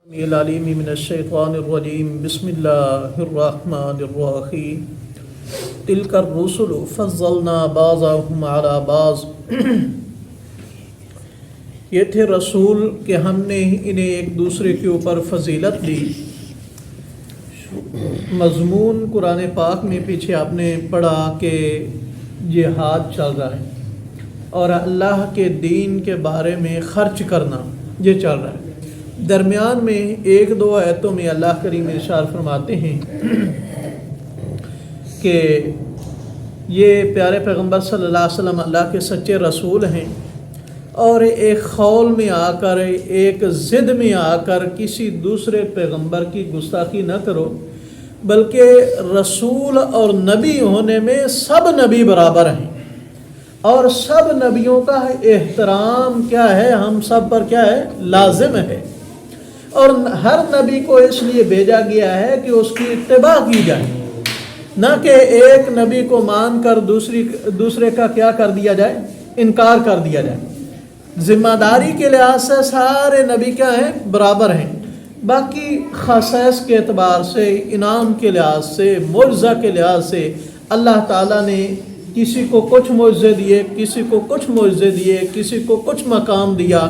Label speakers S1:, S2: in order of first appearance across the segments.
S1: العلیم من الشیطان الرجیم بسم اللہ الرحمن الرحیم تلک الرسل فضلنا بعضهم علی بعض یہ تھے رسول کہ ہم نے انہیں ایک دوسرے کے اوپر فضیلت دی۔ مضمون قرآن پاک میں پیچھے آپ نے پڑھا کہ جہاد چل رہا ہے اور اللہ کے دین کے بارے میں خرچ کرنا یہ چل رہا ہے۔ درمیان میں ایک دو آیتوں میں اللہ کریم ارشاد فرماتے ہیں کہ یہ پیارے پیغمبر صلی اللہ علیہ وسلم اللہ کے سچے رسول ہیں، اور ایک خول میں آ کر ایک ضد میں آ کر کسی دوسرے پیغمبر کی گستاخی نہ کرو، بلکہ رسول اور نبی ہونے میں سب نبی برابر ہیں، اور سب نبیوں کا احترام کیا ہے، ہم سب پر کیا ہے، لازم ہے، اور ہر نبی کو اس لیے بھیجا گیا ہے کہ اس کی اتباع کی جائے، نہ کہ ایک نبی کو مان کر دوسرے کا کیا کر دیا جائے، انکار کر دیا جائے۔ ذمہ داری کے لحاظ سے سارے نبی کیا ہیں، برابر ہیں، باقی خصائص کے اعتبار سے، انعام کے لحاظ سے، معجزہ کے لحاظ سے اللہ تعالیٰ نے کسی کو کچھ معجزے دیے، کسی کو کچھ معجزے دیے، کسی کو کچھ مقام دیا،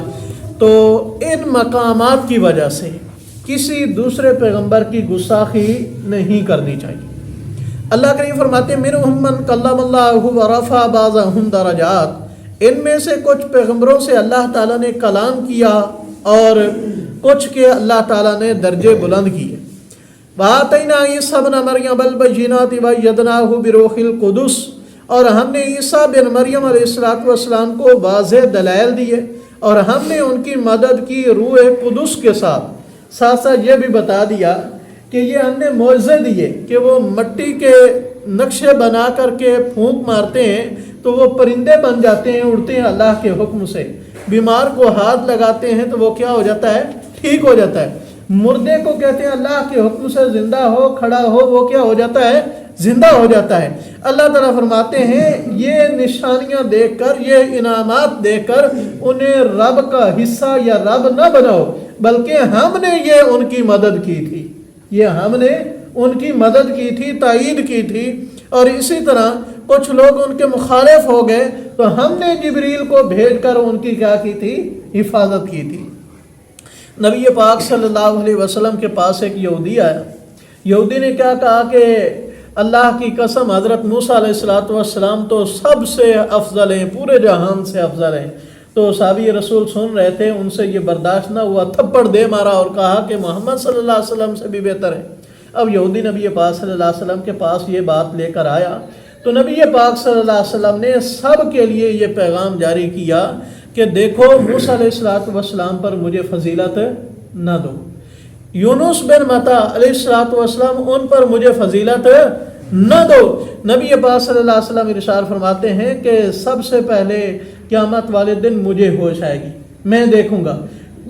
S1: تو ان مقامات کی وجہ سے کسی دوسرے پیغمبر کی گستاخی نہیں کرنی چاہیے۔ اللہ کریم فرماتے ہیں منہم من کلم اللہ ورفع بعضهم درجات، ان میں سے کچھ پیغمبروں سے اللہ تعالیٰ نے کلام کیا اور کچھ کے اللہ تعالیٰ نے درجے بلند کیے۔ وآتینا عیسیٰ ابن مریم البینات وایدناہ بروح القدس، اور ہم نے عیسیٰ بن مریم علیہ السلام کو واضح دلائل دیے، اور ہم نے ان کی مدد کی روح قدس کے ساتھ ساتھ یہ بھی بتا دیا کہ یہ ہم نے معجزے دیے کہ وہ مٹی کے نقشے بنا کر کے پھونک مارتے ہیں تو وہ پرندے بن جاتے ہیں، اڑتے ہیں اللہ کے حکم سے، بیمار کو ہاتھ لگاتے ہیں تو وہ کیا ہو جاتا ہے، ٹھیک ہو جاتا ہے، مردے کو کہتے ہیں اللہ کے حکم سے زندہ ہو، کھڑا ہو، وہ کیا ہو جاتا ہے، زندہ ہو جاتا ہے۔ اللہ تعالیٰ فرماتے ہیں یہ نشانیاں دیکھ کر، یہ انعامات دیکھ کر انہیں رب کا حصہ یا رب نہ بناؤ، بلکہ ہم نے یہ ان کی مدد کی تھی، یہ ہم نے ان کی مدد کی تھی، تائید کی تھی۔ اور اسی طرح کچھ لوگ ان کے مخالف ہو گئے تو ہم نے جبریل کو بھیج کر ان کی کیا کی تھی، حفاظت کی تھی۔ نبی پاک صلی اللہ علیہ وسلم کے پاس ایک یہودی آیا، یہودی نے کیا کہا کہ اللہ کی قسم حضرت موسیٰ علیہ السلام تو سب سے افضل ہیں، پورے جہان سے افضل ہیں۔ تو صحابی رسول سن رہے تھے، ان سے یہ برداشت نہ ہوا، تھپڑ دے مارا اور کہا کہ محمد صلی اللہ علیہ وسلم سے بھی بہتر ہے۔ اب یہودی نبی پاک صلی اللہ علیہ وسلم کے پاس یہ بات لے کر آیا تو نبی پاک صلی اللہ علیہ وسلم نے سب کے لیے یہ پیغام جاری کیا کہ دیکھو موسیٰ علیہ السلام پر مجھے فضیلت نہ دو، یونس بن متی علیہ السلام ان پر مجھے فضیلت نہ دو۔ نبی پاک صلی اللہ علیہ وسلم ارشاد فرماتے ہیں کہ سب سے پہلے قیامت والے دن مجھے ہوش آئے گی، میں دیکھوں گا،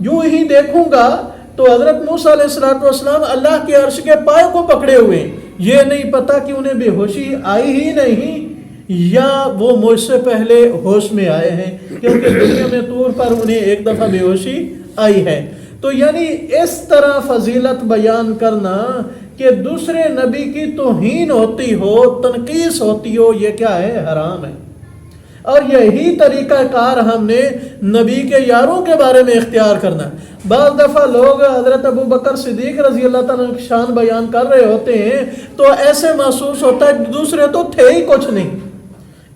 S1: یوں ہی دیکھوں گا تو حضرت موسیٰ علیہ السلام اللہ کے عرش کے پائے کو پکڑے ہوئے ہیں، یہ نہیں پتا کہ انہیں بے ہوشی آئی ہی نہیں یا وہ مجھ سے پہلے ہوش میں آئے ہیں، کیونکہ دنیا میں طور پر انہیں ایک دفعہ بے ہوشی آئی ہے۔ تو یعنی اس طرح فضیلت بیان کرنا کہ دوسرے نبی کی توہین ہوتی ہو، تنقیص ہوتی ہو، یہ کیا ہے، حرام ہے۔ اور یہی طریقہ کار ہم نے نبی کے یاروں کے بارے میں اختیار کرنا۔ بعض دفعہ لوگ حضرت ابو بکر صدیق رضی اللہ تعالیٰ کی شان بیان کر رہے ہوتے ہیں تو ایسے محسوس ہوتا ہے دوسرے تو تھے ہی کچھ نہیں۔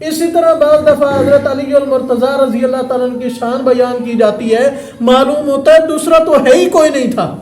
S1: اسی طرح بعض دفعہ حضرت علی المرتضیٰ رضی اللہ تعالیٰ کی شان بیان کی جاتی ہے، معلوم ہوتا ہے دوسرا تو ہے ہی کوئی نہیں تھا۔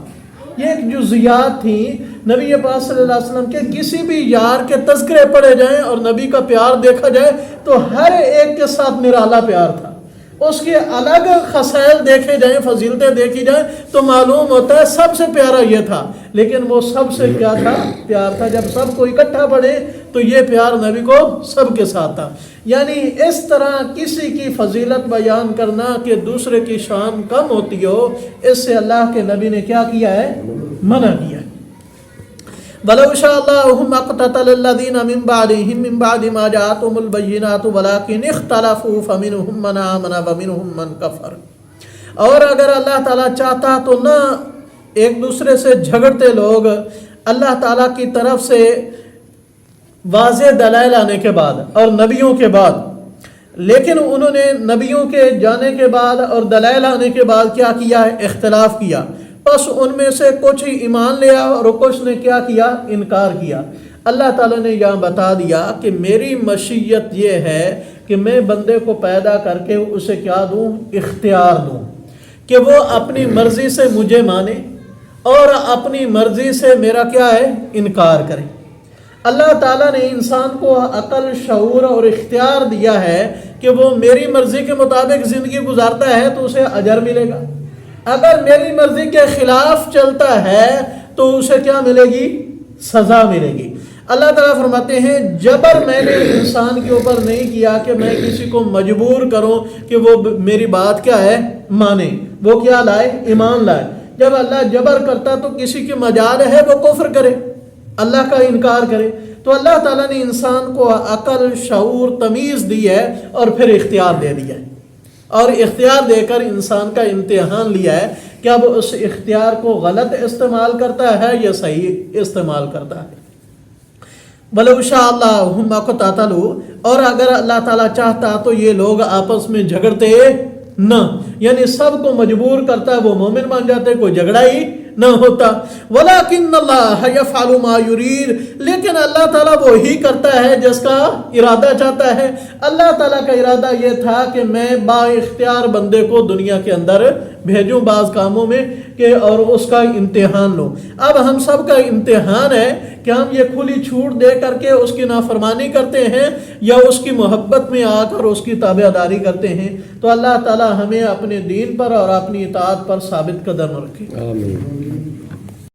S1: یہ ایک جزیات تھیں نبی پاک صلی اللہ علیہ وسلم کے، کسی بھی یار کے تذکرے پڑھے جائیں اور نبی کا پیار دیکھا جائے تو ہر ایک کے ساتھ نرالا پیار تھا، اس کے الگ خصائل دیکھے جائیں، فضیلتیں دیکھی جائیں تو معلوم ہوتا ہے سب سے پیارا یہ تھا، لیکن وہ سب سے کیا تھا، پیار تھا۔ جب سب کو اکٹھا پڑھے تو یہ پیار نبی کو سب کے ساتھ تھا۔ یعنی اس طرح کسی کی فضیلت بیان کرنا کہ دوسرے کی شان کم ہوتی ہو، اس سے اللہ کے نبی نے کیا کیا ہے، منع کیا ہے۔ وَلَوْ شَاءَ اللَّهُ مَا اقْتَتَلَ الَّذِينَ مِن بَعْدِهِم مِّن بَعْدِ مَا جَاءَتْهُمُ الْبَيِّنَاتُ وَلَٰكِنِ اخْتَلَفُوا فَمِنْهُم مَّنْ آمَنَ وَمِنْهُم مَّنْ كَفَرَ۔ اور اگر اللہ تعالیٰ چاہتا تو نہ ایک دوسرے سے جھگڑتے لوگ اللہ تعالیٰ کی طرف سے واضح دلائل آنے کے بعد اور نبیوں کے بعد، لیکن انہوں نے نبیوں کے جانے کے بعد اور دلائل آنے کے بعد کیا کیا ہے؟ اختلاف کیا۔ بس ان میں سے کچھ ہی ایمان لیا اور کچھ نے کیا کیا؟ انکار کیا۔ اللہ تعالیٰ نے یہاں بتا دیا کہ میری مشیت یہ ہے کہ میں بندے کو پیدا کر کے اسے کیا دوں؟ اختیار دوں کہ وہ اپنی مرضی سے مجھے مانے اور اپنی مرضی سے میرا کیا ہے؟ انکار کرے۔ اللہ تعالیٰ نے انسان کو عقل، شعور اور اختیار دیا ہے کہ وہ میری مرضی کے مطابق زندگی گزارتا ہے تو اسے اجر ملے گا، اگر میری مرضی کے خلاف چلتا ہے تو اسے کیا ملے گی؟ سزا ملے گی۔ اللہ تعالیٰ فرماتے ہیں جبر میں نے انسان کے اوپر نہیں کیا کہ میں کسی کو مجبور کروں کہ وہ میری بات کیا ہے؟ مانے، وہ کیا لائے؟ ایمان لائے۔ جب اللہ جبر کرتا تو کسی کی مجال ہے وہ کفر کرے، اللہ کا انکار کرے۔ تو اللہ تعالیٰ نے انسان کو عقل، شعور، تمیز دی ہے اور پھر اختیار دے دیا ہے، اور اختیار دے کر انسان کا امتحان لیا ہے کہ اب اس اختیار کو غلط استعمال کرتا ہے یا صحیح استعمال کرتا ہے۔ وَلَوْ شَاءَ اللَّهُ مَا اقْتَتَلُوا، اور اگر اللہ تعالیٰ چاہتا تو یہ لوگ آپس میں جھگڑتے نہ، یعنی سب کو مجبور کرتا ہے وہ مومن مان جاتے، کوئی جھگڑا ہی نہ ہوتا۔ وَلَكِنَّ اللَّهَ يَفْعَلُ مَا يُرِيدُ، لیکن اللہ تعالیٰ وہی کرتا ہے جس کا ارادہ چاہتا ہے۔ اللہ تعالیٰ کا ارادہ یہ تھا کہ میں با اختیار بندے کو دنیا کے اندر بھیجوں بعض کاموں میں کہ اور اس کا امتحان لوں۔ اب ہم سب کا امتحان ہے کہ ہم یہ کھلی چھوٹ دے کر کے اس کی نافرمانی کرتے ہیں یا اس کی محبت میں آ کر اس کی تابعداری کرتے ہیں۔ تو اللہ تعالیٰ ہمیں اپنے دین پر اور اپنی اطاعت پر ثابت قدم رکھے۔
S2: آمین۔